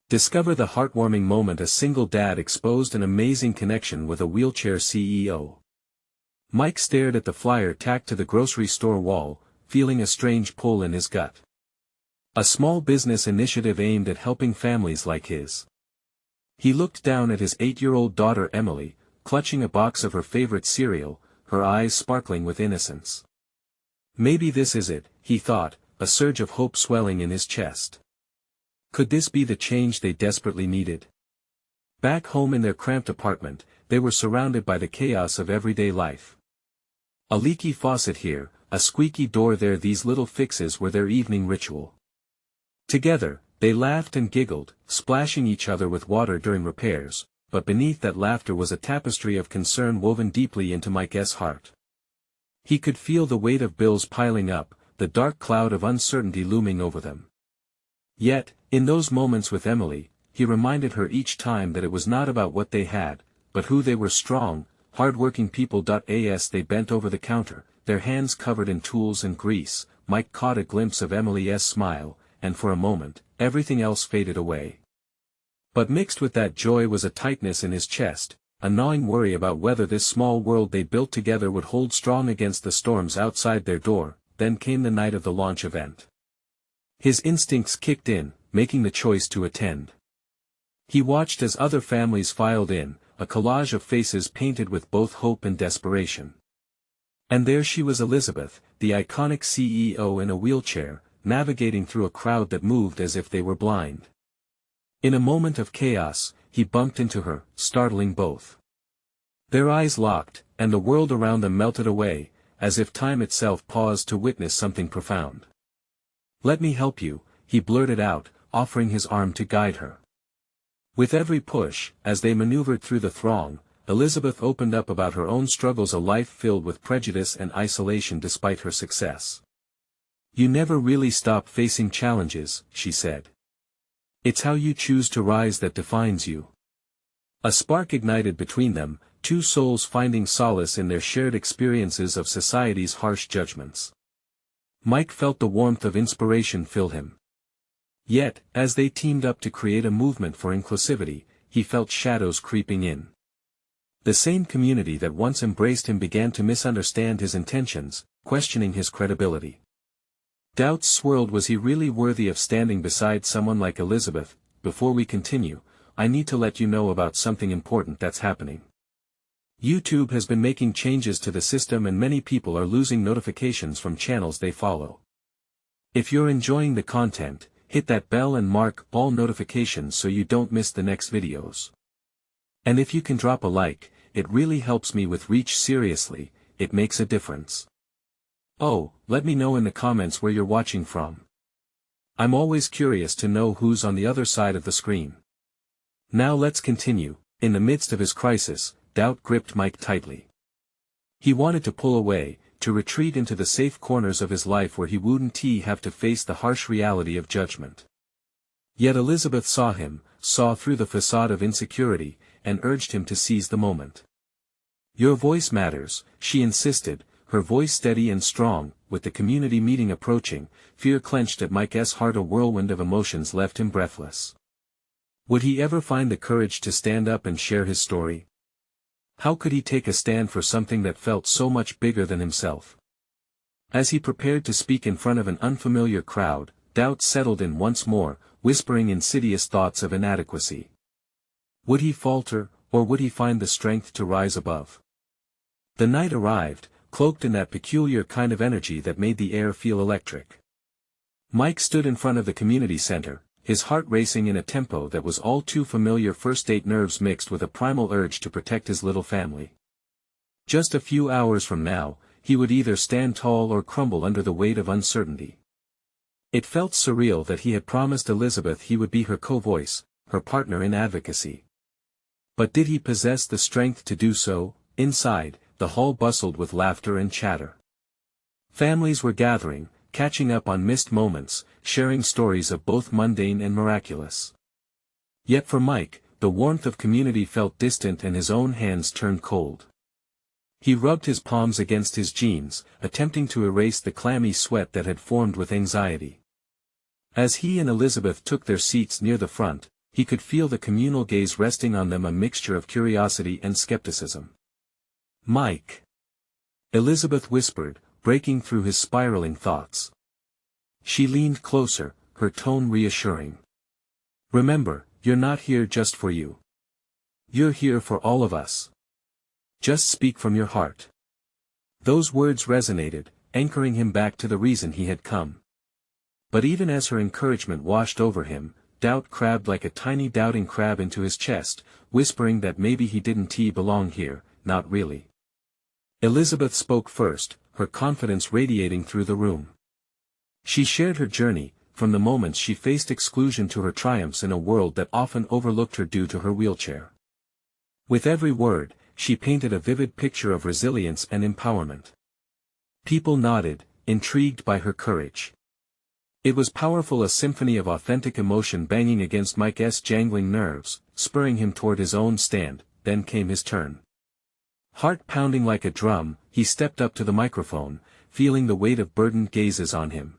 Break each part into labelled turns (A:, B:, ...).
A: Discover the heartwarming moment a single dad exposed an amazing connection with a wheelchair CEO. Mike stared at the flyer tacked to the grocery store wall, feeling a strange pull in his gut. A small business initiative aimed at helping families like his. He looked down at his 8-year-old daughter Emily, clutching a box of her favorite cereal, her eyes sparkling with innocence. Maybe this is it, he thought, a surge of hope swelling in his chest. Could this be the change they desperately needed? Back home in their cramped apartment, they were surrounded by the chaos of everyday life. A leaky faucet here, a squeaky door there, these little fixes were their evening ritual. Together, they laughed and giggled, splashing each other with water during repairs, but beneath that laughter was a tapestry of concern woven deeply into Mike's heart. He could feel the weight of bills piling up, the dark cloud of uncertainty looming over them. Yet, in those moments with Emily, he reminded her each time that it was not about what they had, but who they were: strong, hard-working people. As they bent over the counter, their hands covered in tools and grease, Mike caught a glimpse of Emily's smile, and for a moment, everything else faded away. But mixed with that joy was a tightness in his chest, a gnawing worry about whether this small world they built together would hold strong against the storms outside their door. Then came the night of the launch event. His instincts kicked in, making the choice to attend. He watched as other families filed in, a collage of faces painted with both hope and desperation. And there she was, Elizabeth, the iconic CEO in a wheelchair, navigating through a crowd that moved as if they were blind. In a moment of chaos, he bumped into her, startling both. Their eyes locked, and the world around them melted away, as if time itself paused to witness something profound. "Let me help you," he blurted out, offering his arm to guide her. With every push, as they maneuvered through the throng, Elizabeth opened up about her own struggles, a life filled with prejudice and isolation despite her success. "You never really stop facing challenges," she said. "It's how you choose to rise that defines you." A spark ignited between them, two souls finding solace in their shared experiences of society's harsh judgments. Mike felt the warmth of inspiration fill him. Yet, as they teamed up to create a movement for inclusivity, he felt shadows creeping in. The same community that once embraced him began to misunderstand his intentions, questioning his credibility. Doubts swirled. Was he really worthy of standing beside someone like Elizabeth? Before we continue, I need to let you know about something important that's happening. YouTube has been making changes to the system and many people are losing notifications from channels they follow. If you're enjoying the content, hit that bell and mark all notifications so you don't miss the next videos. And if you can drop a like, it really helps me with reach. Seriously, it makes a difference. Oh, let me know in the comments where you're watching from. I'm always curious to know who's on the other side of the screen. Now let's continue. In the midst of his crisis, doubt gripped Mike tightly. He wanted to pull away, to retreat into the safe corners of his life where he wouldn't have to face the harsh reality of judgment. Yet Elizabeth saw him, saw through the facade of insecurity, and urged him to seize the moment. "Your voice matters," she insisted, her voice steady and strong. With the community meeting approaching, fear clenched at Mike's heart. A whirlwind of emotions left him breathless. Would he ever find the courage to stand up and share his story? How could he take a stand for something that felt so much bigger than himself? As he prepared to speak in front of an unfamiliar crowd, doubt settled in once more, whispering insidious thoughts of inadequacy. Would he falter, or would he find the strength to rise above? The night arrived, cloaked in that peculiar kind of energy that made the air feel electric. Mike stood in front of the community center, his heart racing in a tempo that was all too familiar. First-date nerves mixed with a primal urge to protect his little family. Just a few hours from now, he would either stand tall or crumble under the weight of uncertainty. It felt surreal that he had promised Elizabeth he would be her co-voice, her partner in advocacy. But did he possess the strength to do so? Inside, the hall bustled with laughter and chatter. Families were gathering, catching up on missed moments, sharing stories of both mundane and miraculous. Yet for Mike, the warmth of community felt distant and his own hands turned cold. He rubbed his palms against his jeans, attempting to erase the clammy sweat that had formed with anxiety. As he and Elizabeth took their seats near the front, he could feel the communal gaze resting on them, a mixture of curiosity and skepticism. "Mike," Elizabeth whispered, breaking through his spiraling thoughts. She leaned closer, her tone reassuring. "Remember, you're not here just for you. You're here for all of us. Just speak from your heart." Those words resonated, anchoring him back to the reason he had come. But even as her encouragement washed over him, doubt crabbed like a tiny doubting crab into his chest, whispering that maybe he didn't belong here, not really. Elizabeth spoke first, her confidence radiating through the room. She shared her journey, from the moments she faced exclusion to her triumphs in a world that often overlooked her due to her wheelchair. With every word, she painted a vivid picture of resilience and empowerment. People nodded, intrigued by her courage. It was powerful, a symphony of authentic emotion banging against Mike's jangling nerves, spurring him toward his own stand. Then came his turn. Heart pounding like a drum, he stepped up to the microphone, feeling the weight of burdened gazes on him.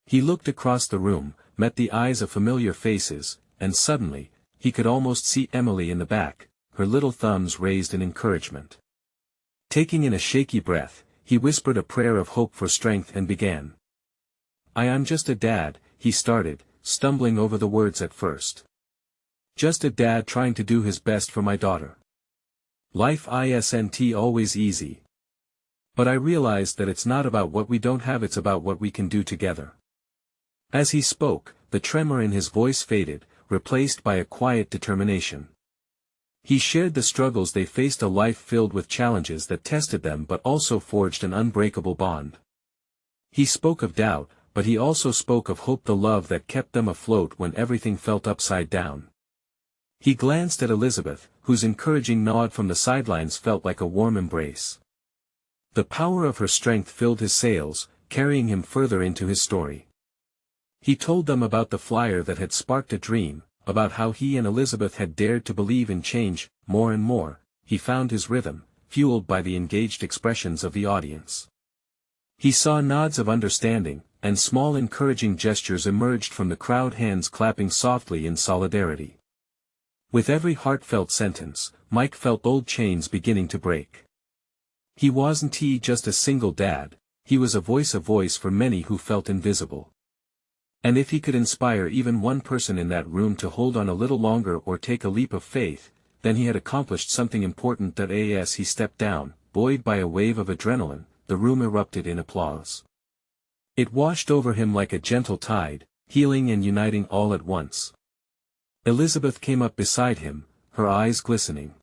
A: He looked across the room, met the eyes of familiar faces, and suddenly, he could almost see Emily in the back, her little thumbs raised in encouragement. Taking in a shaky breath, he whispered a prayer of hope for strength and began. "I'm just a dad," he started, stumbling over the words at first. "Just a dad trying to do his best for my daughter. Life isn't always easy. But I realized that it's not about what we don't have, it's about what we can do together." As he spoke, the tremor in his voice faded, replaced by a quiet determination. He shared the struggles they faced, a life filled with challenges that tested them but also forged an unbreakable bond. He spoke of doubt, but he also spoke of hope, the love that kept them afloat when everything felt upside down. He glanced at Elizabeth, whose encouraging nod from the sidelines felt like a warm embrace. The power of her strength filled his sails, carrying him further into his story. He told them about the flyer that had sparked a dream, about how he and Elizabeth had dared to believe in change. More and more, he found his rhythm, fueled by the engaged expressions of the audience. He saw nods of understanding, and small encouraging gestures emerged from the crowd, hands clapping softly in solidarity. With every heartfelt sentence, Mike felt old chains beginning to break. He wasn't just a single dad, he was a voice for many who felt invisible. And if he could inspire even one person in that room to hold on a little longer or take a leap of faith, then he had accomplished something important. As he stepped down, buoyed by a wave of adrenaline, the room erupted in applause. It washed over him like a gentle tide, healing and uniting all at once. Elizabeth came up beside him, her eyes glistening.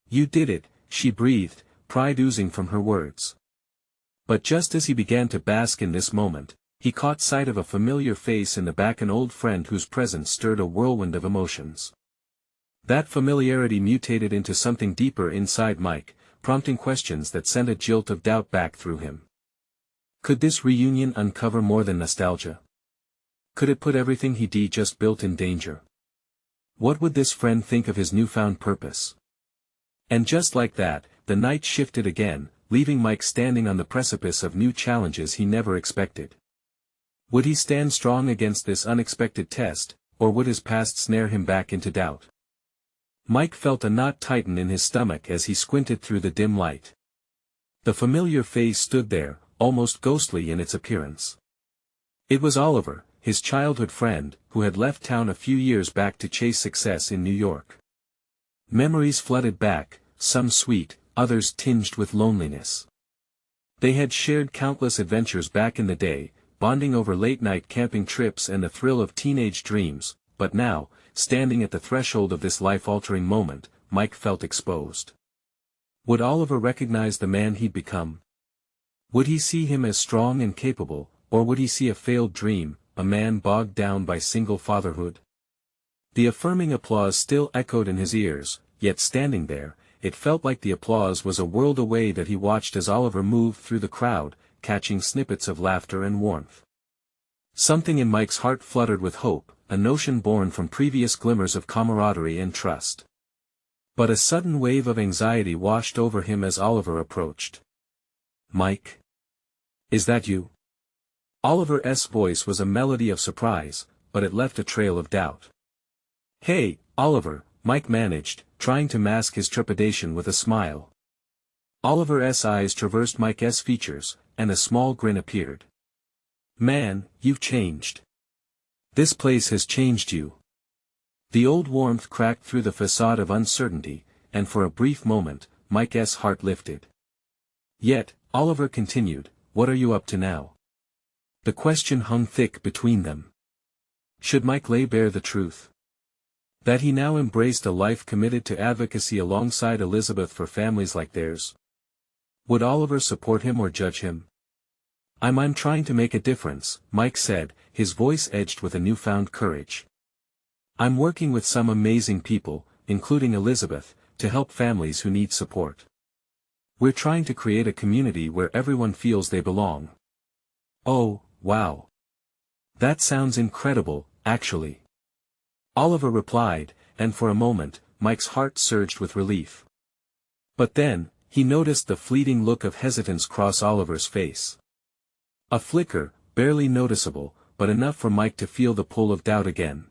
A: "You did it," she breathed, pride oozing from her words. But just as he began to bask in this moment, he caught sight of a familiar face in the back, an old friend whose presence stirred a whirlwind of emotions. That familiarity mutated into something deeper inside Mike, prompting questions that sent a jolt of doubt back through him. Could this reunion uncover more than nostalgia? Could it put everything he'd just built in danger? What would this friend think of his newfound purpose? And just like that, the night shifted again, leaving Mike standing on the precipice of new challenges he never expected. Would he stand strong against this unexpected test, or would his past snare him back into doubt? Mike felt a knot tighten in his stomach as he squinted through the dim light. The familiar face stood there, almost ghostly in its appearance. It was Oliver, his childhood friend, who had left town a few years back to chase success in New York. Memories flooded back, some sweet, others tinged with loneliness. They had shared countless adventures back in the day, bonding over late-night camping trips and the thrill of teenage dreams, but now, standing at the threshold of this life-altering moment, Mike felt exposed. Would Oliver recognize the man he'd become? Would he see him as strong and capable, or would he see a failed dream, a man bogged down by single fatherhood? The affirming applause still echoed in his ears, yet standing there, it felt like the applause was a world away that he watched as Oliver moved through the crowd, catching snippets of laughter and warmth. Something in Mike's heart fluttered with hope, a notion born from previous glimmers of camaraderie and trust. But a sudden wave of anxiety washed over him as Oliver approached. "Mike? Is that you?" Oliver's voice was a melody of surprise, but it left a trail of doubt. Hey, Oliver, Mike managed, trying to mask his trepidation with a smile. Oliver's eyes traversed Mike's features, and a small grin appeared. Man, you've changed. This place has changed you. The old warmth cracked through the facade of uncertainty, and for a brief moment, Mike's heart lifted. Yet, Oliver continued, what are you up to now? The question hung thick between them. Should Mike lay bare the truth? That he now embraced a life committed to advocacy alongside Elizabeth for families like theirs? Would Oliver support him or judge him? I'm trying to make a difference, Mike said, his voice edged with a newfound courage. I'm working with some amazing people, including Elizabeth, to help families who need support. We're trying to create a community where everyone feels they belong. Oh, wow. That sounds incredible, actually. Oliver replied, and for a moment, Mike's heart surged with relief. But then, he noticed the fleeting look of hesitance cross Oliver's face. A flicker, barely noticeable, but enough for Mike to feel the pull of doubt again.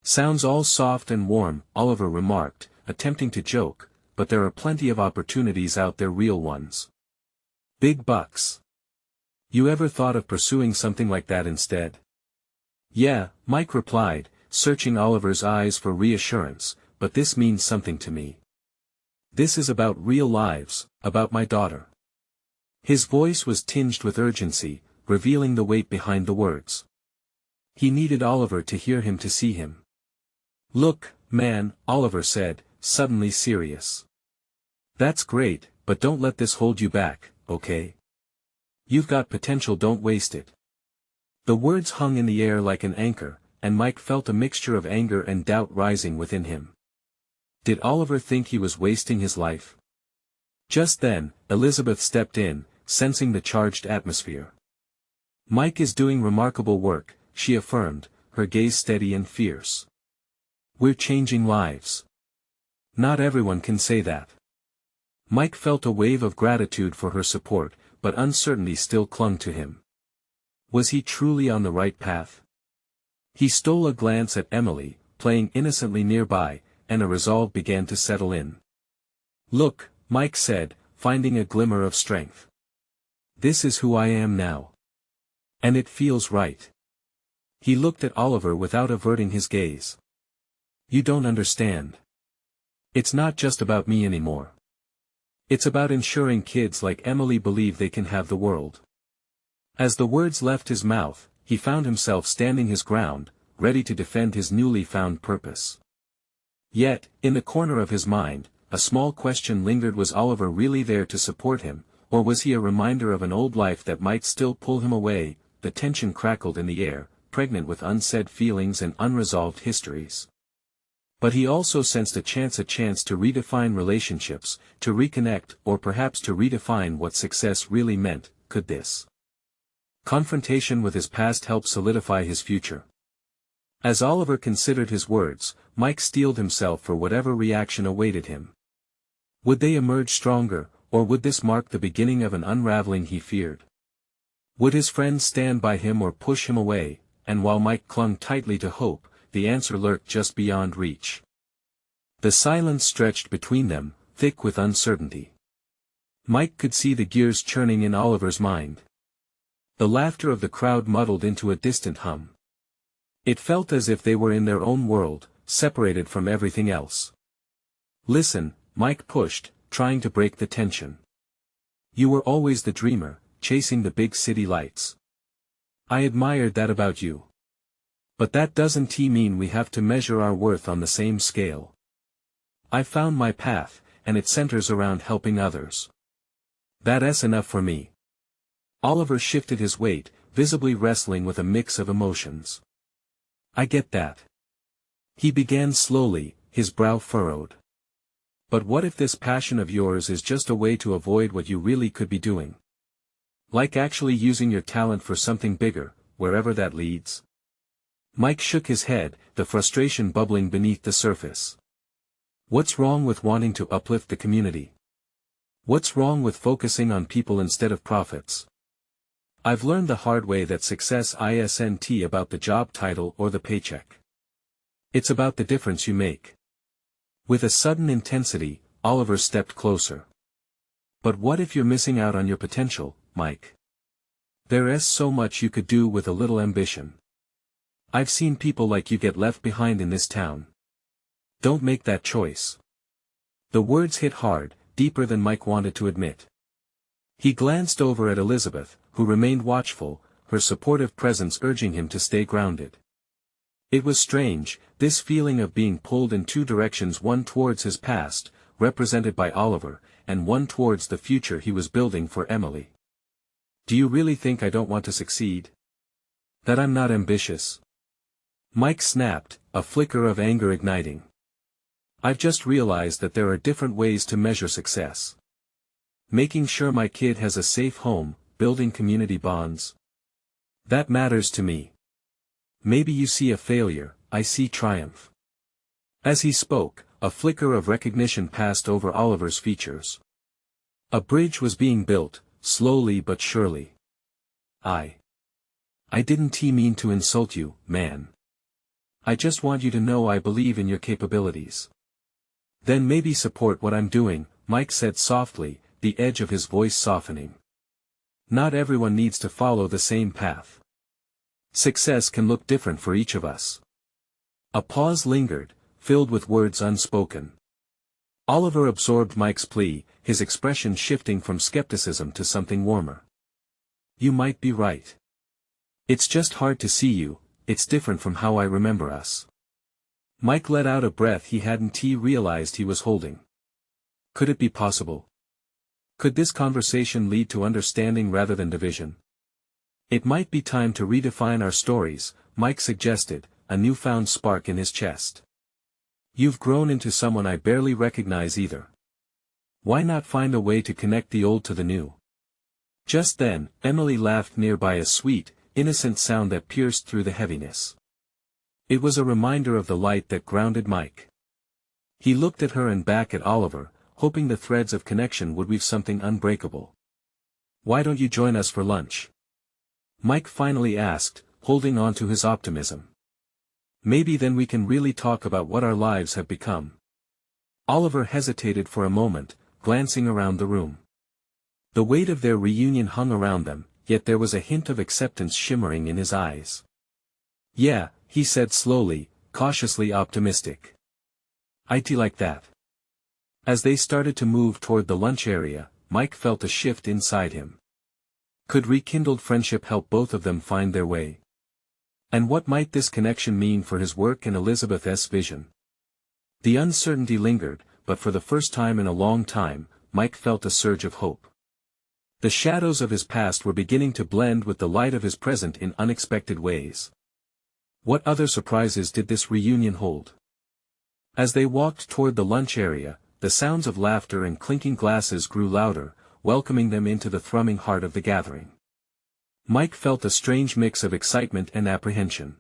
A: Sounds all soft and warm, Oliver remarked, attempting to joke, but there are plenty of opportunities out there, real ones. Big bucks. You ever thought of pursuing something like that instead? Yeah, Mike replied, searching Oliver's eyes for reassurance, but this means something to me. This is about real lives, about my daughter. His voice was tinged with urgency, revealing the weight behind the words. He needed Oliver to hear him, to see him. Look, man, Oliver said, suddenly serious. That's great, but don't let this hold you back, okay? You've got potential, don't waste it. The words hung in the air like an anchor, and Mike felt a mixture of anger and doubt rising within him. Did Oliver think he was wasting his life? Just then, Elizabeth stepped in, sensing the charged atmosphere. Mike is doing remarkable work, she affirmed, her gaze steady and fierce. We're changing lives. Not everyone can say that. Mike felt a wave of gratitude for her support, but uncertainty still clung to him. Was he truly on the right path? He stole a glance at Emily, playing innocently nearby, and a resolve began to settle in. Look, Mike said, finding a glimmer of strength. This is who I am now. And it feels right. He looked at Oliver without averting his gaze. You don't understand. It's not just about me anymore. It's about ensuring kids like Emily believe they can have the world. As the words left his mouth, he found himself standing his ground, ready to defend his newly found purpose. Yet, in the corner of his mind, a small question lingered: was Oliver really there to support him, or was he a reminder of an old life that might still pull him away? The tension crackled in the air, pregnant with unsaid feelings and unresolved histories. But he also sensed a chance to redefine relationships, to reconnect, or perhaps to redefine what success really meant. Could this confrontation with his past help solidify his future? As Oliver considered his words, Mike steeled himself for whatever reaction awaited him. Would they emerge stronger, or would this mark the beginning of an unraveling he feared? Would his friends stand by him or push him away? And while Mike clung tightly to hope, the answer lurked just beyond reach. The silence stretched between them, thick with uncertainty. Mike could see the gears churning in Oliver's mind. The laughter of the crowd muddled into a distant hum. It felt as if they were in their own world, separated from everything else. Listen, Mike pushed, trying to break the tension. You were always the dreamer, chasing the big city lights. I admired that about you. But that doesn't mean we have to measure our worth on the same scale. I found my path, and it centers around helping others. That's enough for me. Oliver shifted his weight, visibly wrestling with a mix of emotions. I get that. He began slowly, his brow furrowed. But what if this passion of yours is just a way to avoid what you really could be doing? Like actually using your talent for something bigger, wherever that leads? Mike shook his head, the frustration bubbling beneath the surface. What's wrong with wanting to uplift the community? What's wrong with focusing on people instead of profits? I've learned the hard way that success isn't about the job title or the paycheck. It's about the difference you make. With a sudden intensity, Oliver stepped closer. But what if you're missing out on your potential, Mike? There's so much you could do with a little ambition. I've seen people like you get left behind in this town. Don't make that choice. The words hit hard, deeper than Mike wanted to admit. He glanced over at Elizabeth, who remained watchful, her supportive presence urging him to stay grounded. It was strange, this feeling of being pulled in two directions, one towards his past, represented by Oliver, and one towards the future he was building for Emily. Do you really think I don't want to succeed? That I'm not ambitious? Mike snapped, a flicker of anger igniting. I've just realized that there are different ways to measure success. Making sure my kid has a safe home, building community bonds. That matters to me. Maybe you see a failure, I see triumph. As he spoke, a flicker of recognition passed over Oliver's features. A bridge was being built, slowly but surely. I didn't mean to insult you, man. I just want you to know I believe in your capabilities. Then maybe support what I'm doing, Mike said softly, the edge of his voice softening. Not everyone needs to follow the same path. Success can look different for each of us. A pause lingered, filled with words unspoken. Oliver absorbed Mike's plea, his expression shifting from skepticism to something warmer. You might be right. It's just hard to see you, it's different from how I remember us. Mike let out a breath he hadn't realized he was holding. Could it be possible? Could this conversation lead to understanding rather than division? It might be time to redefine our stories, Mike suggested, a newfound spark in his chest. You've grown into someone I barely recognize either. Why not find a way to connect the old to the new? Just then, Emily laughed nearby, a sweet, innocent sound that pierced through the heaviness. It was a reminder of the light that grounded Mike. He looked at her and back at Oliver, hoping the threads of connection would weave something unbreakable. Why don't you join us for lunch? Mike finally asked, holding on to his optimism. Maybe then we can really talk about what our lives have become. Oliver hesitated for a moment, glancing around the room. The weight of their reunion hung around them, yet there was a hint of acceptance shimmering in his eyes. Yeah, he said slowly, cautiously optimistic. I'd like that. As they started to move toward the lunch area, Mike felt a shift inside him. Could rekindled friendship help both of them find their way? And what might this connection mean for his work and Elizabeth's vision? The uncertainty lingered, but for the first time in a long time, Mike felt a surge of hope. The shadows of his past were beginning to blend with the light of his present in unexpected ways. What other surprises did this reunion hold? As they walked toward the lunch area, the sounds of laughter and clinking glasses grew louder, welcoming them into the thrumming heart of the gathering. Mike felt a strange mix of excitement and apprehension.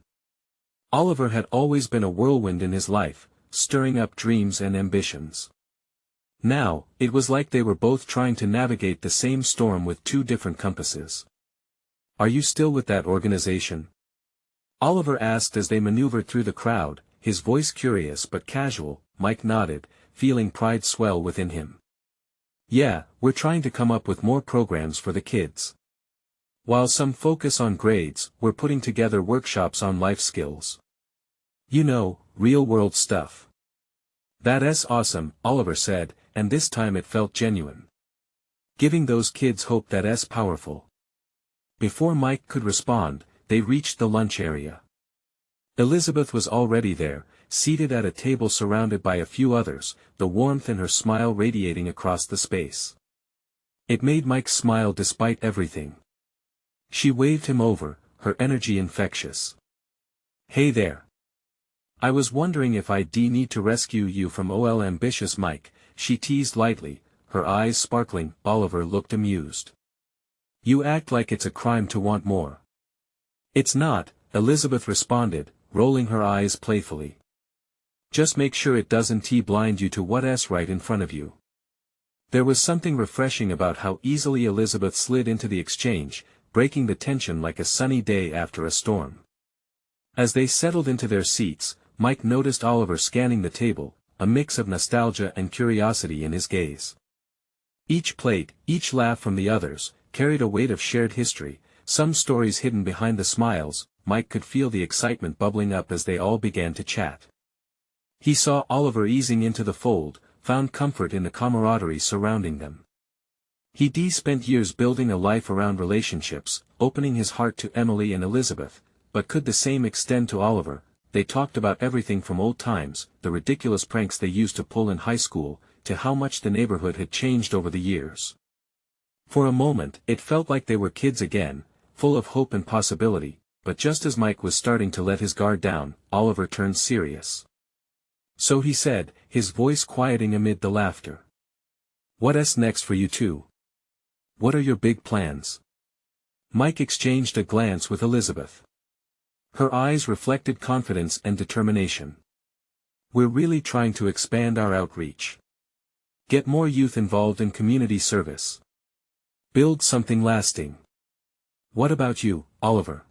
A: Oliver had always been a whirlwind in his life, stirring up dreams and ambitions. Now, it was like they were both trying to navigate the same storm with two different compasses. Are you still with that organization? Oliver asked as they maneuvered through the crowd, his voice curious but casual. Mike nodded, feeling pride swell within him. Yeah, we're trying to come up with more programs for the kids. While some focus on grades, we're putting together workshops on life skills. You know, real-world stuff. That's awesome, Oliver said, and this time it felt genuine. Giving those kids hope that's powerful. Before Mike could respond, they reached the lunch area. Elizabeth was already there, seated at a table surrounded by a few others, the warmth in her smile radiating across the space. It made Mike smile despite everything. She waved him over, her energy infectious. Hey there. I was wondering if I'd need to rescue you from ambitious Mike, she teased lightly, her eyes sparkling. Oliver looked amused. You act like it's a crime to want more. It's not, Elizabeth responded, rolling her eyes playfully. Just make sure it doesn't blind you to what's right in front of you. There was something refreshing about how easily Elizabeth slid into the exchange, breaking the tension like a sunny day after a storm. As they settled into their seats, Mike noticed Oliver scanning the table, a mix of nostalgia and curiosity in his gaze. Each plate, each laugh from the others, carried a weight of shared history, some stories hidden behind the smiles. Mike could feel the excitement bubbling up as they all began to chat. He saw Oliver easing into the fold, found comfort in the camaraderie surrounding them. He'd spent years building a life around relationships, opening his heart to Emily and Elizabeth, but could the same extend to Oliver? They talked about everything from old times, the ridiculous pranks they used to pull in high school, to how much the neighborhood had changed over the years. For a moment, it felt like they were kids again, full of hope and possibility, but just as Mike was starting to let his guard down, Oliver turned serious. So he said, his voice quieting amid the laughter. "What's next for you two? What are your big plans?" Mike exchanged a glance with Elizabeth. Her eyes reflected confidence and determination. "We're really trying to expand our outreach. Get more youth involved in community service. Build something lasting." "What about you, Oliver?"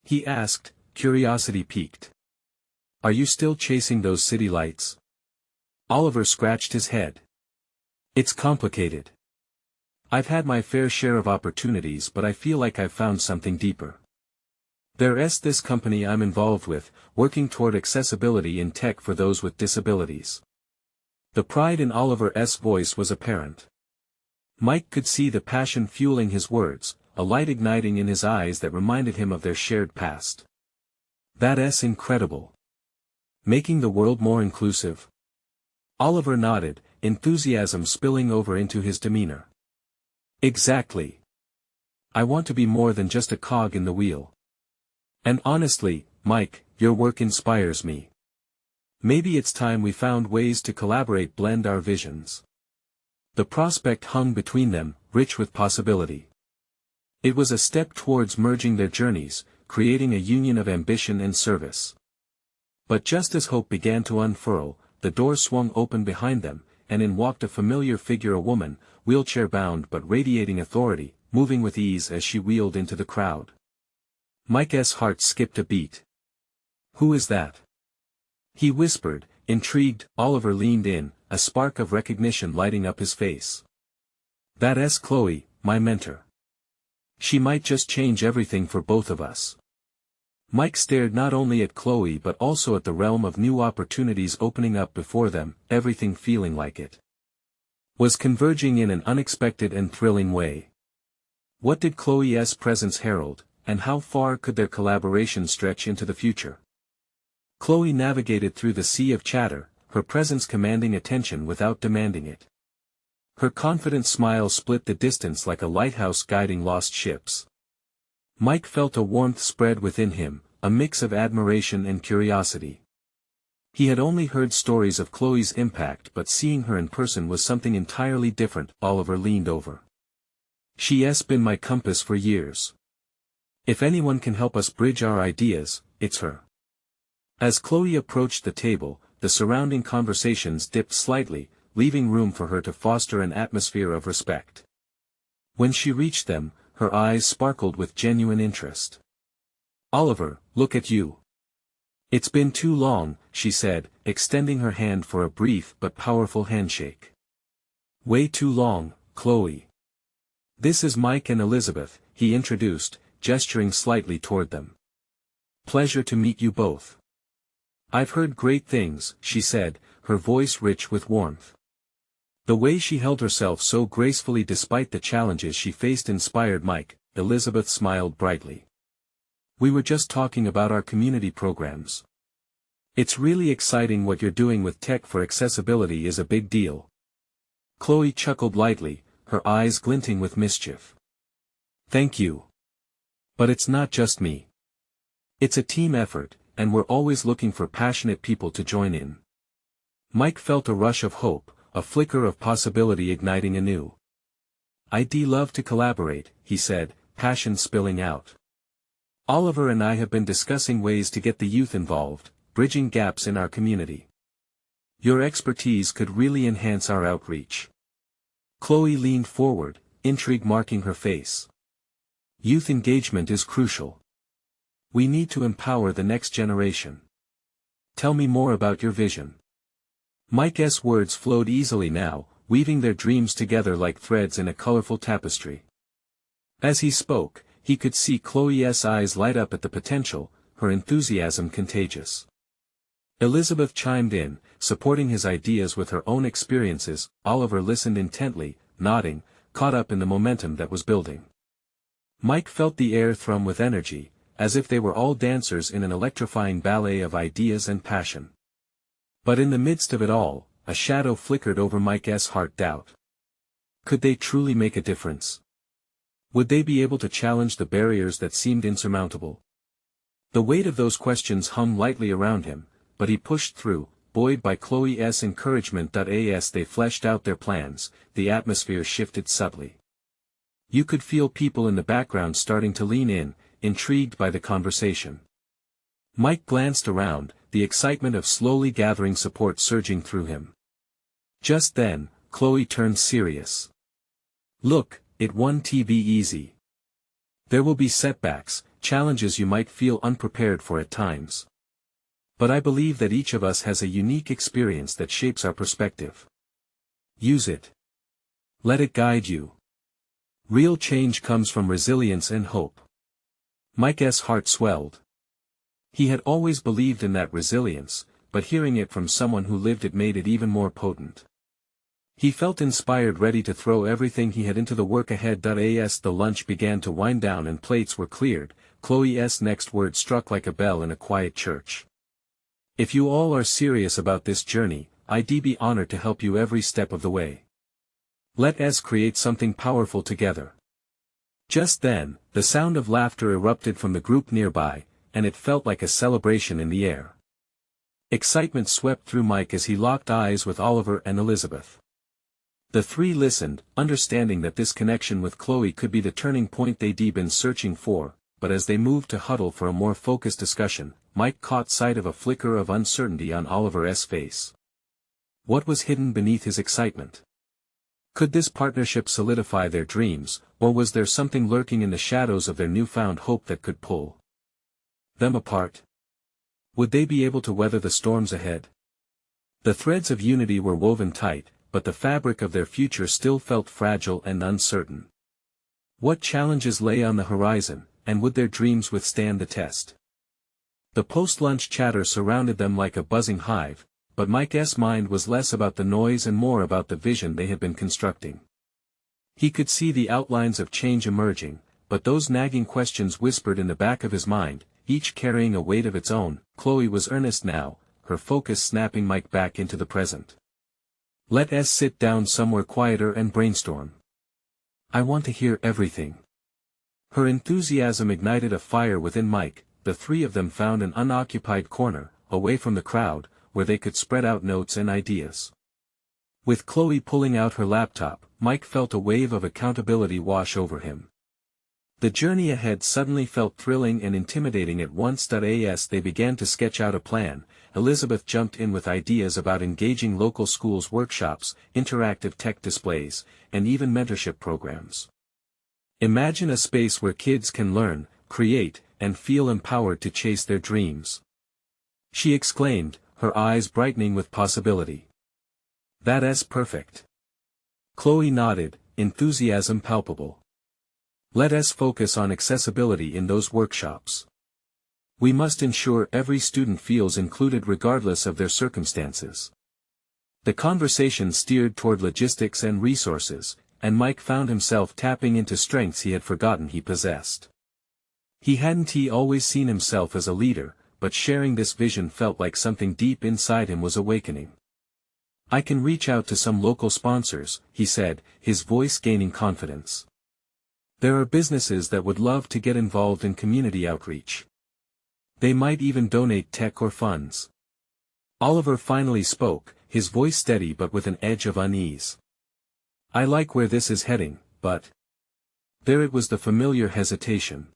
A: he asked, curiosity piqued. "Are you still chasing those city lights?" Oliver scratched his head. "It's complicated. I've had my fair share of opportunities, but I feel like I've found something deeper. There's this company I'm involved with, working toward accessibility in tech for those with disabilities." The pride in Oliver's voice was apparent. Mike could see the passion fueling his words, a light igniting in his eyes that reminded him of their shared past. "That's incredible. Making the world more inclusive?" Oliver nodded, enthusiasm spilling over into his demeanor. "Exactly. I want to be more than just a cog in the wheel. And honestly, Mike, your work inspires me. Maybe it's time we found ways to collaborate, blend our visions." The prospect hung between them, rich with possibility. It was a step towards merging their journeys, creating a union of ambition and service. But just as hope began to unfurl, the door swung open behind them, and in walked a familiar figure, a woman, wheelchair-bound but radiating authority, moving with ease as she wheeled into the crowd. Mike's heart skipped a beat. "Who is that?" he whispered, intrigued. Oliver leaned in, a spark of recognition lighting up his face. "That's Chloe, my mentor. She might just change everything for both of us." Mike stared not only at Chloe but also at the realm of new opportunities opening up before them, everything feeling like it was converging in an unexpected and thrilling way. What did Chloe's presence herald, and how far could their collaboration stretch into the future? Chloe navigated through the sea of chatter, her presence commanding attention without demanding it. Her confident smile split the distance like a lighthouse guiding lost ships. Mike felt a warmth spread within him, a mix of admiration and curiosity. He had only heard stories of Chloe's impact, but seeing her in person was something entirely different. Oliver leaned over. "She's been my compass for years. If anyone can help us bridge our ideas, it's her." As Chloe approached the table, the surrounding conversations dipped slightly, leaving room for her to foster an atmosphere of respect. When she reached them, her eyes sparkled with genuine interest. "Oliver, look at you. It's been too long," she said, extending her hand for a brief but powerful handshake. "Way too long, Chloe. This is Mike and Elizabeth," he introduced, gesturing slightly toward them. "Pleasure to meet you both." "I've heard great things," she said, her voice rich with warmth. The way she held herself so gracefully despite the challenges she faced inspired Mike. Elizabeth smiled brightly. "We were just talking about our community programs. It's really exciting what you're doing with tech for accessibility is a big deal." Chloe chuckled lightly, her eyes glinting with mischief. "Thank you. But it's not just me. It's a team effort, and we're always looking for passionate people to join in." Mike felt a rush of hope, a flicker of possibility igniting anew. "I'd love to collaborate," he said, passion spilling out. "Oliver and I have been discussing ways to get the youth involved, bridging gaps in our community. Your expertise could really enhance our outreach." Chloe leaned forward, intrigue marking her face. "Youth engagement is crucial. We need to empower the next generation." Tell me more about your vision. Mike's words flowed easily now, weaving their dreams together like threads in a colorful tapestry. As he spoke, he could see Chloe's eyes light up at the potential, her enthusiasm contagious. Elizabeth chimed in, supporting his ideas with her own experiences. Oliver listened intently, nodding, caught up in the momentum that was building. Mike felt the air thrum with energy, as if they were all dancers in an electrifying ballet of ideas and passion. But in the midst of it all, a shadow flickered over Mike's heart. Doubt. Could they truly make a difference? Would they be able to challenge the barriers that seemed insurmountable? The weight of those questions hung lightly around him, but he pushed through, buoyed by Chloe's encouragement. As they fleshed out their plans, the atmosphere shifted subtly. You could feel people in the background starting to lean in, intrigued by the conversation. Mike glanced around, the excitement of slowly gathering support surging through him. Just then, Chloe turned serious. Look, it won't be easy. There will be setbacks, challenges you might feel unprepared for at times. But I believe that each of us has a unique experience that shapes our perspective. Use it. Let it guide you. Real change comes from resilience and hope. Mike's heart swelled. He had always believed in that resilience, but hearing it from someone who lived it made it even more potent. He felt inspired, ready to throw everything he had into the work ahead. As the lunch began to wind down and plates were cleared, Chloe's next word struck like a bell in a quiet church. If you all are serious about this journey, I'd be honored to help you every step of the way. Let us create something powerful together. Just then, the sound of laughter erupted from the group nearby, and it felt like a celebration in the air. Excitement swept through Mike as he locked eyes with Oliver and Elizabeth. The three listened, understanding that this connection with Chloe could be the turning point they'd been searching for, but as they moved to huddle for a more focused discussion, Mike caught sight of a flicker of uncertainty on Oliver's face. What was hidden beneath his excitement? Could this partnership solidify their dreams, or was there something lurking in the shadows of their newfound hope that could pull them apart? Would they be able to weather the storms ahead? The threads of unity were woven tight, but the fabric of their future still felt fragile and uncertain. What challenges lay on the horizon, and would their dreams withstand the test? The post-lunch chatter surrounded them like a buzzing hive, but Mike's mind was less about the noise and more about the vision they had been constructing. He could see the outlines of change emerging, but those nagging questions whispered in the back of his mind, each carrying a weight of its own. Chloe was earnest now, her focus snapping Mike back into the present. Let us sit down somewhere quieter and brainstorm. I want to hear everything. Her enthusiasm ignited a fire within Mike. The three of them found an unoccupied corner, away from the crowd, where they could spread out notes and ideas. With Chloe pulling out her laptop, Mike felt a wave of accountability wash over him. The journey ahead suddenly felt thrilling and intimidating at once. As they began to sketch out a plan, Elizabeth jumped in with ideas about engaging local schools' workshops, interactive tech displays, and even mentorship programs. Imagine a space where kids can learn, create, and feel empowered to chase their dreams. She exclaimed, her eyes brightening with possibility. That's perfect. Chloe nodded, enthusiasm palpable. Let us focus on accessibility in those workshops. We must ensure every student feels included regardless of their circumstances. The conversation steered toward logistics and resources, and Mike found himself tapping into strengths he had forgotten he possessed. He hadn't always seen himself as a leader, but sharing this vision felt like something deep inside him was awakening. I can reach out to some local sponsors, he said, his voice gaining confidence. There are businesses that would love to get involved in community outreach. They might even donate tech or funds. Oliver finally spoke, his voice steady but with an edge of unease. I like where this is heading, but... There it was, the familiar hesitation.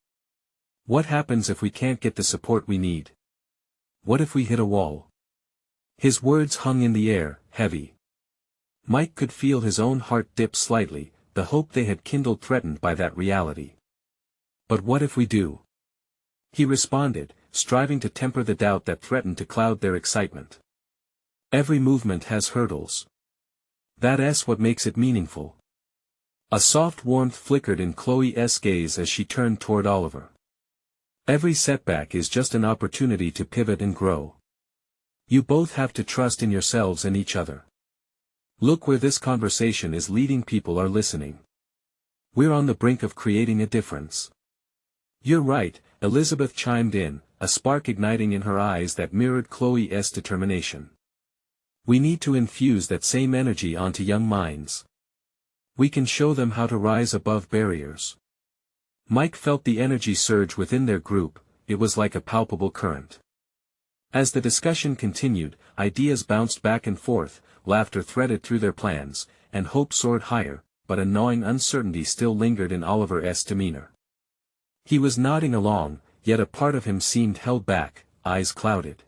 A: What happens if we can't get the support we need? What if we hit a wall? His words hung in the air, heavy. Mike could feel his own heart dip slightly, the hope they had kindled threatened by that reality. But what if we do? He responded, striving to temper the doubt that threatened to cloud their excitement. Every movement has hurdles. That's what makes it meaningful. A soft warmth flickered in Chloe's gaze as she turned toward Oliver. Every setback is just an opportunity to pivot and grow. You both have to trust in yourselves and each other. Look where this conversation is leading. People are listening. We're on the brink of creating a difference. You're right, Elizabeth chimed in, a spark igniting in her eyes that mirrored Chloe's determination. We need to infuse that same energy onto young minds. We can show them how to rise above barriers. Mike felt the energy surge within their group. It was like a palpable current. As the discussion continued, ideas bounced back and forth, laughter threaded through their plans, and hope soared higher, but a gnawing uncertainty still lingered in Oliver's demeanor. He was nodding along, yet a part of him seemed held back, eyes clouded.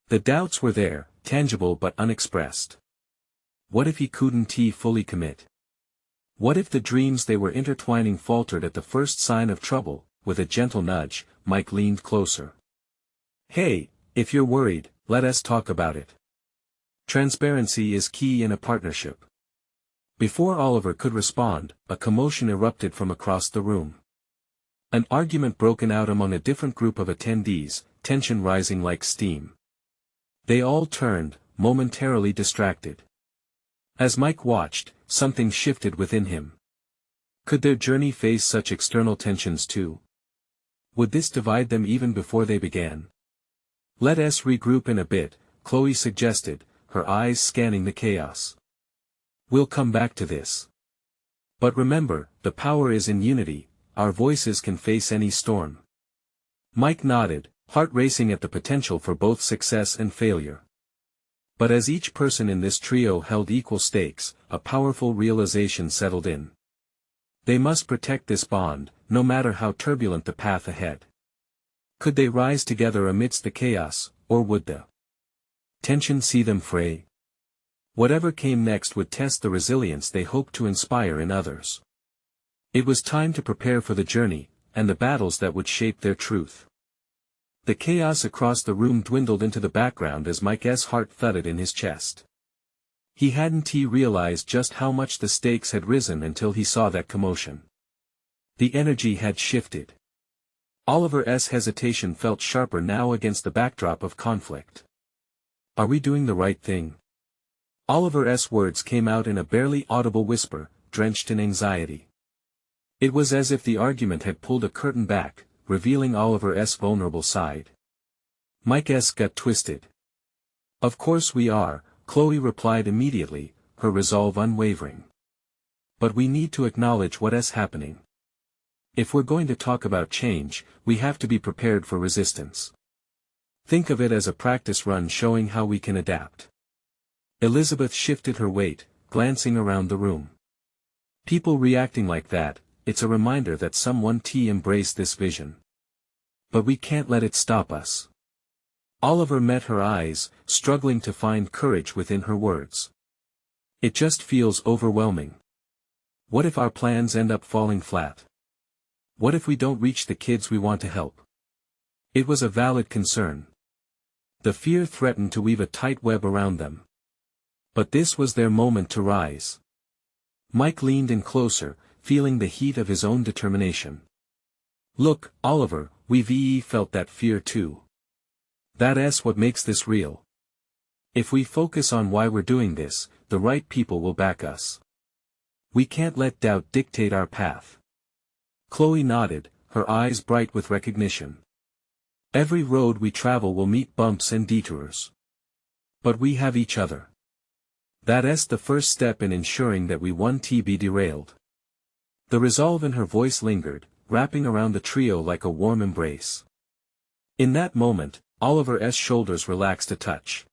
A: The doubts were there, tangible but unexpressed. What if he couldn't fully commit? What if the dreams they were intertwining faltered at the first sign of trouble? With a gentle nudge, Mike leaned closer. Hey, if you're worried, let us talk about it. Transparency is key in a partnership. Before Oliver could respond, a commotion erupted from across the room. An argument broken out among a different group of attendees, tension rising like steam. They all turned, momentarily distracted. As Mike watched, something shifted within him. Could their journey face such external tensions too? Would this divide them even before they began? Let us regroup in a bit, Chloe suggested, her eyes scanning the chaos. We'll come back to this. But remember, the power is in unity, our voices can face any storm. Mike nodded, heart racing at the potential for both success and failure. But as each person in this trio held equal stakes, a powerful realization settled in. They must protect this bond, no matter how turbulent the path ahead. Could they rise together amidst the chaos, or would the tension see them fray? Whatever came next would test the resilience they hoped to inspire in others. It was time to prepare for the journey, and the battles that would shape their truth. The chaos across the room dwindled into the background as Mike's heart thudded in his chest. He hadn't realized just how much the stakes had risen until he saw that commotion. The energy had shifted. Oliver's hesitation felt sharper now against the backdrop of conflict. Are we doing the right thing? Oliver's words came out in a barely audible whisper, drenched in anxiety. It was as if the argument had pulled a curtain back, revealing Oliver's vulnerable side. Mike's gut twisted. Of course we are, Chloe replied immediately, her resolve unwavering. But we need to acknowledge what is happening. If we're going to talk about change, we have to be prepared for resistance. Think of it as a practice run showing how we can adapt. Elizabeth shifted her weight, glancing around the room. People reacting like that, it's a reminder that someone embraced this vision. But we can't let it stop us. Oliver met her eyes, struggling to find courage within her words. It just feels overwhelming. What if our plans end up falling flat? What if we don't reach the kids we want to help? It was a valid concern. The fear threatened to weave a tight web around them. But this was their moment to rise. Mike leaned in closer, feeling the heat of his own determination. Look, Oliver, we've felt that fear too. That's what makes this real. If we focus on why we're doing this, the right people will back us. We can't let doubt dictate our path. Chloe nodded, her eyes bright with recognition. Every road we travel will meet bumps and detours. But we have each other. That's the first step in ensuring that we won't be derailed. The resolve in her voice lingered, wrapping around the trio like a warm embrace. In that moment, Oliver's shoulders relaxed a touch.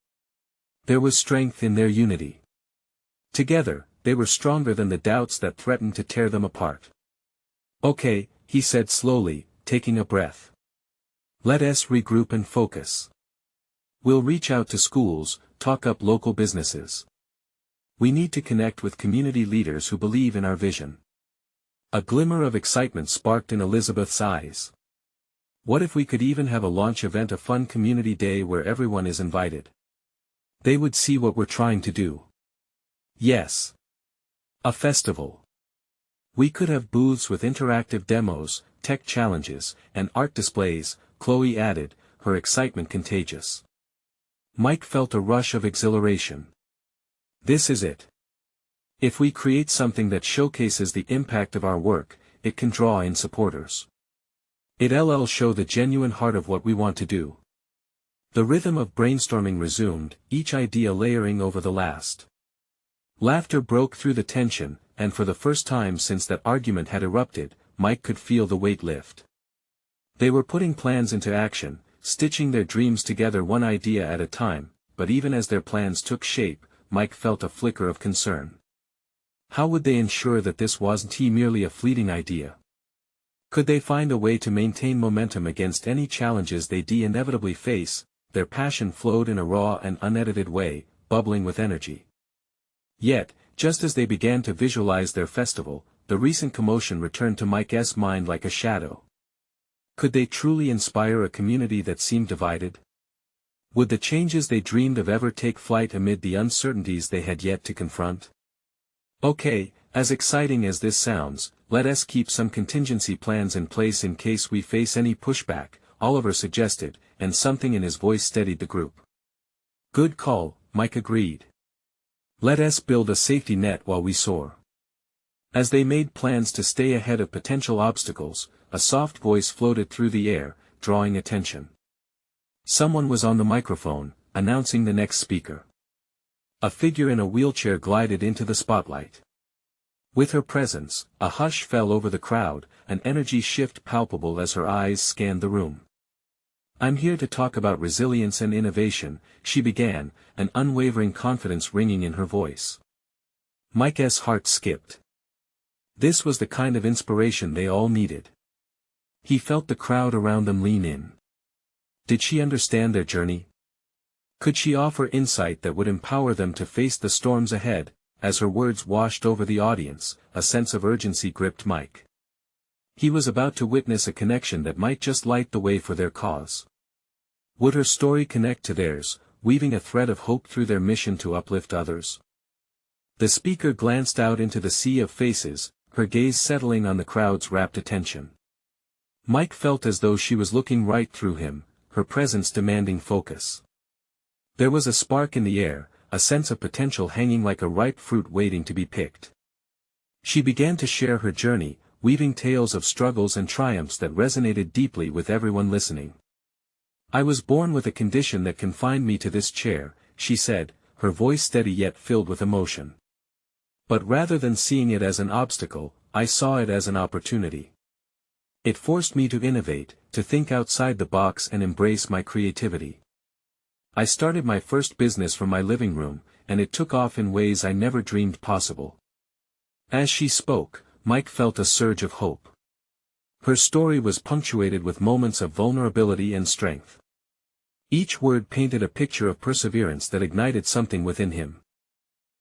A: There was strength in their unity. Together, they were stronger than the doubts that threatened to tear them apart. Okay, he said slowly, taking a breath. Let us regroup and focus. We'll reach out to schools, talk up local businesses. We need to connect with community leaders who believe in our vision. A glimmer of excitement sparked in Elizabeth's eyes. What if we could even have a launch event, a fun community day where everyone is invited? They would see what we're trying to do. Yes. A festival. We could have booths with interactive demos, tech challenges, and art displays, Chloe added, her excitement contagious. Mike felt a rush of exhilaration. This is it. If we create something that showcases the impact of our work, it can draw in supporters. It'll show the genuine heart of what we want to do. The rhythm of brainstorming resumed, each idea layering over the last. Laughter broke through the tension, and for the first time since that argument had erupted, Mike could feel the weight lift. They were putting plans into action, stitching their dreams together one idea at a time, but even as their plans took shape, Mike felt a flicker of concern. How would they ensure that this wasn't merely a fleeting idea? Could they find a way to maintain momentum against any challenges they'd inevitably face? Their passion flowed in a raw and unedited way, bubbling with energy. Yet, just as they began to visualize their festival, the recent commotion returned to Mike's mind like a shadow. Could they truly inspire a community that seemed divided? Would the changes they dreamed of ever take flight amid the uncertainties they had yet to confront? Okay, as exciting as this sounds, let us keep some contingency plans in place in case we face any pushback, Oliver suggested, and something in his voice steadied the group. Good call, Mike agreed. Let us build a safety net while we soar. As they made plans to stay ahead of potential obstacles, a soft voice floated through the air, drawing attention. Someone was on the microphone, announcing the next speaker. A figure in a wheelchair glided into the spotlight. With her presence, a hush fell over the crowd, an energy shift palpable as her eyes scanned the room. I'm here to talk about resilience and innovation, she began, an unwavering confidence ringing in her voice. Mike's heart skipped. This was the kind of inspiration they all needed. He felt the crowd around them lean in. Did she understand their journey? Could she offer insight that would empower them to face the storms ahead? As her words washed over the audience, a sense of urgency gripped Mike. He was about to witness a connection that might just light the way for their cause. Would her story connect to theirs, weaving a thread of hope through their mission to uplift others? The speaker glanced out into the sea of faces, her gaze settling on the crowd's rapt attention. Mike felt as though she was looking right through him, her presence demanding focus. There was a spark in the air, a sense of potential hanging like a ripe fruit waiting to be picked. She began to share her journey, weaving tales of struggles and triumphs that resonated deeply with everyone listening. I was born with a condition that confined me to this chair, she said, her voice steady yet filled with emotion. But rather than seeing it as an obstacle, I saw it as an opportunity. It forced me to innovate, to think outside the box and embrace my creativity. I started my first business from my living room, and it took off in ways I never dreamed possible. As she spoke, Mike felt a surge of hope. Her story was punctuated with moments of vulnerability and strength. Each word painted a picture of perseverance that ignited something within him.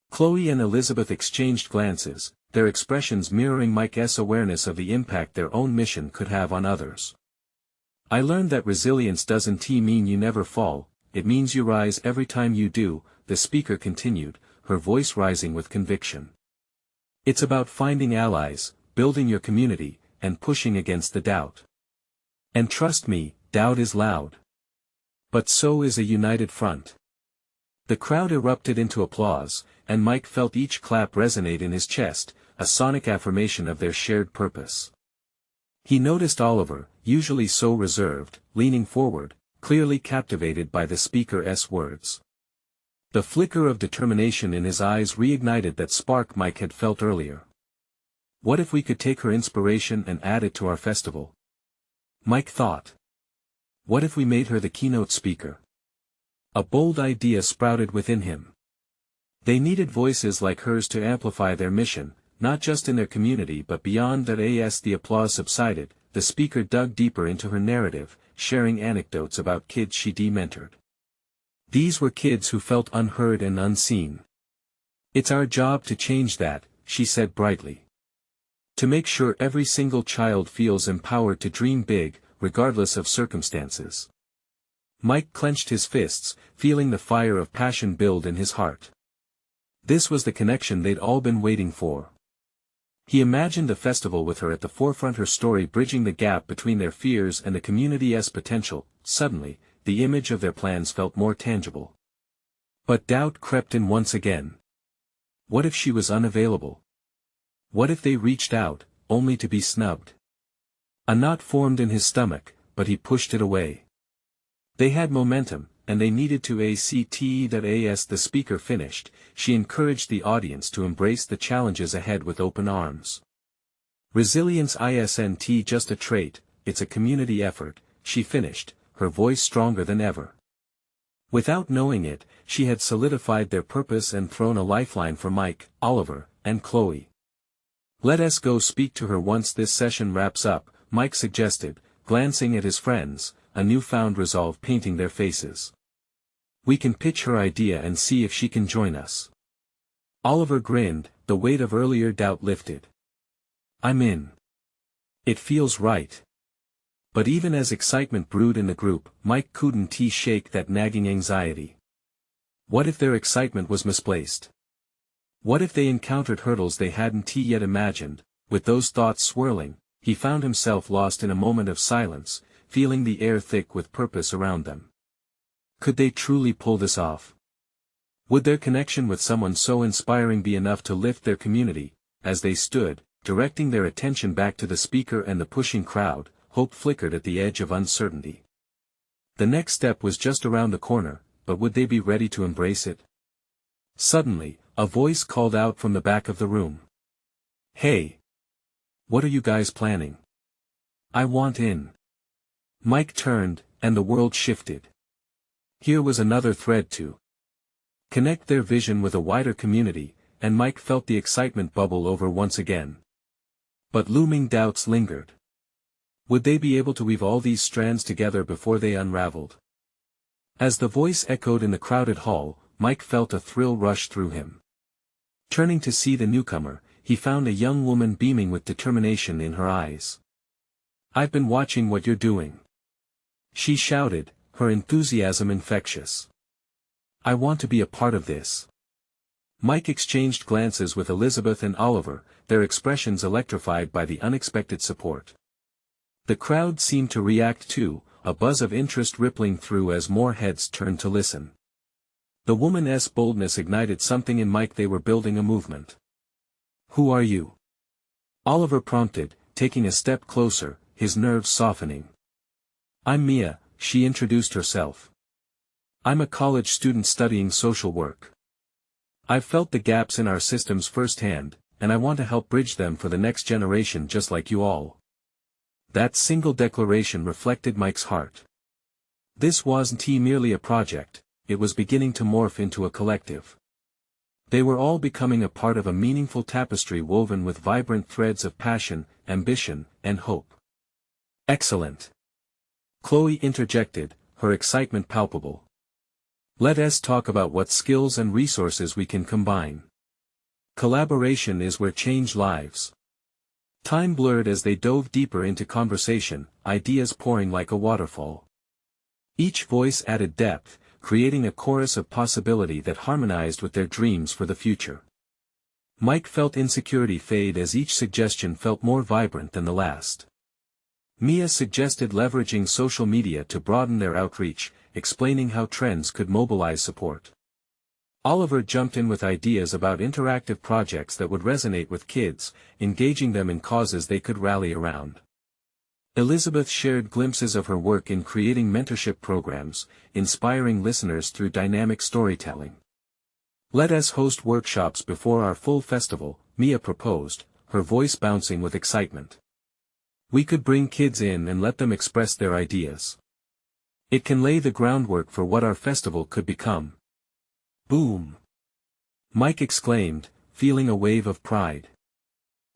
A: Chloe and Elizabeth exchanged glances, their expressions mirroring Mike's awareness of the impact their own mission could have on others. I learned that resilience doesn't mean you never fall, it means you rise every time you do, the speaker continued, her voice rising with conviction. It's about finding allies, building your community, and pushing against the doubt. And trust me, doubt is loud. But so is a united front. The crowd erupted into applause, and Mike felt each clap resonate in his chest, a sonic affirmation of their shared purpose. He noticed Oliver, usually so reserved, leaning forward, clearly captivated by the speaker's words. The flicker of determination in his eyes reignited that spark Mike had felt earlier. What if we could take her inspiration and add it to our festival? Mike thought. What if we made her the keynote speaker? A bold idea sprouted within him. They needed voices like hers to amplify their mission, not just in their community but beyond that. As the applause subsided, the speaker dug deeper into her narrative, sharing anecdotes about kids she'd mentored. These were kids who felt unheard and unseen. It's our job to change that, she said brightly. To make sure every single child feels empowered to dream big, regardless of circumstances. Mike clenched his fists, feeling the fire of passion build in his heart. This was the connection they'd all been waiting for. He imagined the festival with her at the forefront, her story bridging the gap between their fears and the community's potential. Suddenly, the image of their plans felt more tangible. But doubt crept in once again. What if she was unavailable? What if they reached out, only to be snubbed? A knot formed in his stomach, but he pushed it away. They had momentum, and they needed to accept. As the speaker finished, she encouraged the audience to embrace the challenges ahead with open arms. Resilience isn't just a trait, it's a community effort, she finished, her voice stronger than ever. Without knowing it, she had solidified their purpose and thrown a lifeline for Mike, Oliver, and Chloe. Let us go speak to her once this session wraps up, Mike suggested, glancing at his friends, a newfound resolve painting their faces. We can pitch her idea and see if she can join us. Oliver grinned, the weight of earlier doubt lifted. I'm in. It feels right. But even as excitement brewed in the group, Mike couldn't shake that nagging anxiety. What if their excitement was misplaced? What if they encountered hurdles they hadn't yet imagined? With those thoughts swirling, he found himself lost in a moment of silence, feeling the air thick with purpose around them. Could they truly pull this off? Would their connection with someone so inspiring be enough to lift their community? As they stood, directing their attention back to the speaker and the pushing crowd, hope flickered at the edge of uncertainty. The next step was just around the corner, but would they be ready to embrace it? Suddenly, a voice called out from the back of the room. Hey! What are you guys planning? I want in. Mike turned, and the world shifted. Here was another thread to connect their vision with a wider community, and Mike felt the excitement bubble over once again. But looming doubts lingered. Would they be able to weave all these strands together before they unraveled? As the voice echoed in the crowded hall, Mike felt a thrill rush through him. Turning to see the newcomer, he found a young woman beaming with determination in her eyes. I've been watching what you're doing. She shouted, her enthusiasm infectious. I want to be a part of this. Mike exchanged glances with Elizabeth and Oliver, their expressions electrified by the unexpected support. The crowd seemed to react too, a buzz of interest rippling through as more heads turned to listen. The woman's boldness ignited something in Mike. They were building a movement. Who are you? Oliver prompted, taking a step closer, his nerves softening. I'm Mia, she introduced herself. I'm a college student studying social work. I've felt the gaps in our systems firsthand, and I want to help bridge them for the next generation just like you all. That single declaration reflected Mike's heart. This wasn't merely a project, it was beginning to morph into a collective. They were all becoming a part of a meaningful tapestry woven with vibrant threads of passion, ambition, and hope. Excellent! Chloe interjected, her excitement palpable. Let us talk about what skills and resources we can combine. Collaboration is where change lives. Time blurred as they dove deeper into conversation, ideas pouring like a waterfall. Each voice added depth, creating a chorus of possibility that harmonized with their dreams for the future. Mike felt insecurity fade as each suggestion felt more vibrant than the last. Mia suggested leveraging social media to broaden their outreach, explaining how trends could mobilize support. Oliver jumped in with ideas about interactive projects that would resonate with kids, engaging them in causes they could rally around. Elizabeth shared glimpses of her work in creating mentorship programs, inspiring listeners through dynamic storytelling. Let us host workshops before our full festival, Mia proposed, her voice bouncing with excitement. We could bring kids in and let them express their ideas. It can lay the groundwork for what our festival could become. Boom! Mike exclaimed, feeling a wave of pride.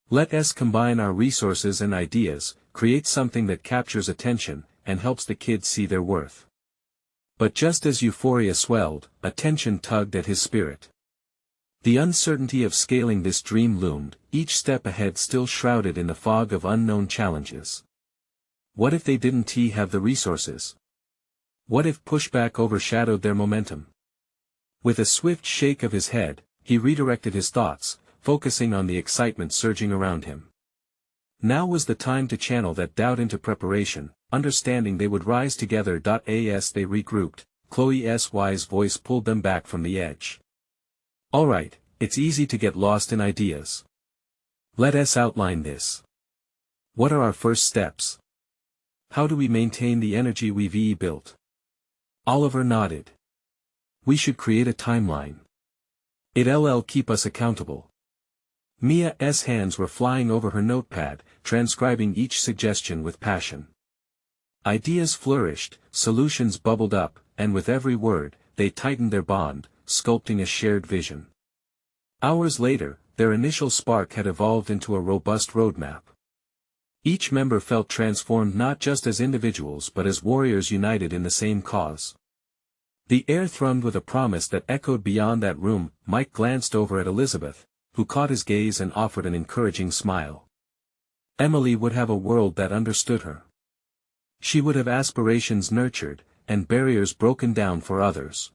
A: Let us combine our resources and ideas, create something that captures attention, and helps the kids see their worth. But just as euphoria swelled, a tension tugged at his spirit. The uncertainty of scaling this dream loomed, each step ahead still shrouded in the fog of unknown challenges. What if they didn't have the resources? What if pushback overshadowed their momentum? With a swift shake of his head, he redirected his thoughts, focusing on the excitement surging around him. Now was the time to channel that doubt into preparation, understanding they would rise together. As they regrouped, Chloe's wise voice pulled them back from the edge. Alright, it's easy to get lost in ideas. Let us outline this. What are our first steps? How do we maintain the energy we've built? Oliver nodded. We should create a timeline. It'll keep us accountable. Mia's hands were flying over her notepad, transcribing each suggestion with passion. Ideas flourished, solutions bubbled up, and with every word, they tightened their bond, sculpting a shared vision. Hours later, their initial spark had evolved into a robust roadmap. Each member felt transformed not just as individuals but as warriors united in the same cause. The air thrummed with a promise that echoed beyond that room. Mike glanced over at Elizabeth, who caught his gaze and offered an encouraging smile. Emily would have a world that understood her. She would have aspirations nurtured, and barriers broken down for others.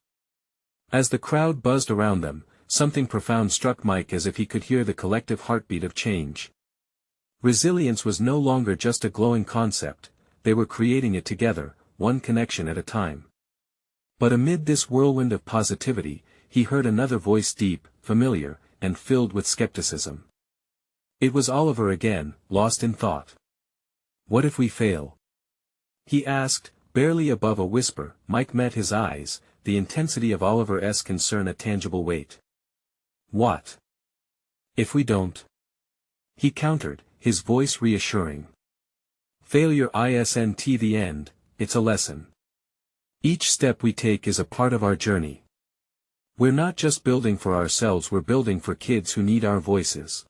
A: As the crowd buzzed around them, something profound struck Mike, as if he could hear the collective heartbeat of change. Resilience was no longer just a glowing concept, they were creating it together, one connection at a time. But amid this whirlwind of positivity, he heard another voice, deep, familiar, and filled with skepticism. It was Oliver again, lost in thought. What if we fail? He asked, barely above a whisper. Mike met his eyes, the intensity of Oliver's concern a tangible weight. What if we don't? He countered, his voice reassuring. Failure isn't the end, it's a lesson. Each step we take is a part of our journey. We're not just building for ourselves, we're building for kids who need our voices.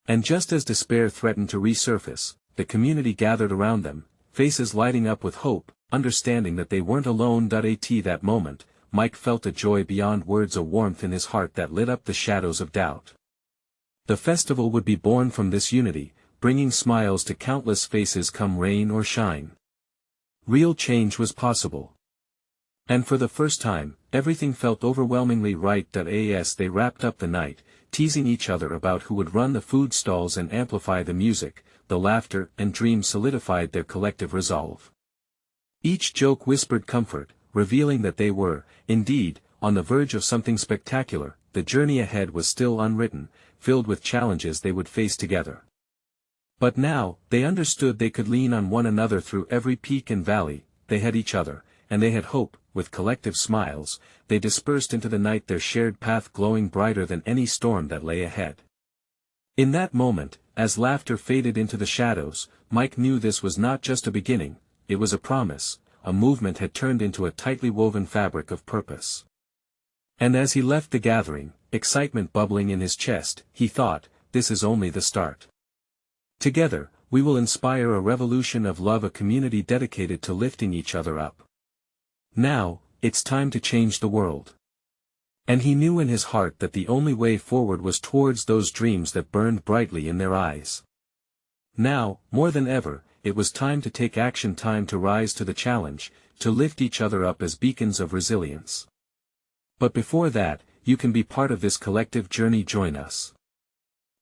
A: And just as despair threatened to resurface, the community gathered around them, faces lighting up with hope, understanding that they weren't alone. At that moment, Mike felt a joy beyond words, a warmth in his heart that lit up the shadows of doubt. The festival would be born from this unity, bringing smiles to countless faces come rain or shine. Real change was possible. And for the first time, everything felt overwhelmingly right. As they wrapped up the night, teasing each other about who would run the food stalls and amplify the music, the laughter and dreams solidified their collective resolve. Each joke whispered comfort, revealing that they were, indeed, on the verge of something spectacular. The journey ahead was still unwritten, filled with challenges they would face together. But now, they understood they could lean on one another through every peak and valley. They had each other, and they had hope. With collective smiles, they dispersed into the night, their shared path glowing brighter than any storm that lay ahead. In that moment, as laughter faded into the shadows, Mike knew this was not just a beginning, it was a promise. A movement had turned into a tightly woven fabric of purpose. And as he left the gathering, excitement bubbling in his chest, he thought, this is only the start. Together, we will inspire a revolution of love, a community dedicated to lifting each other up. Now, it's time to change the world. And he knew in his heart that the only way forward was towards those dreams that burned brightly in their eyes. Now, more than ever, it was time to take action, time to rise to the challenge, to lift each other up as beacons of resilience. But before that, you can be part of this collective journey. Join us.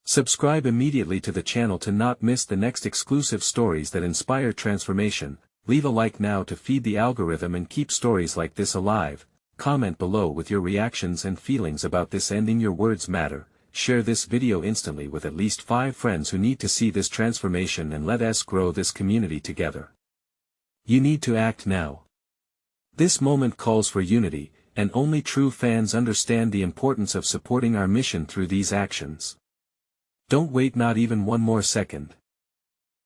A: Subscribe immediately to the channel to not miss the next exclusive stories that inspire transformation. Leave a like now to feed the algorithm and keep stories like this alive. Comment below with your reactions and feelings about this ending. Your words matter. Share this video instantly with at least 5 friends who need to see this transformation, and let us grow this community together. You need to act now. This moment calls for unity, and only true fans understand the importance of supporting our mission through these actions. Don't wait not even one more second.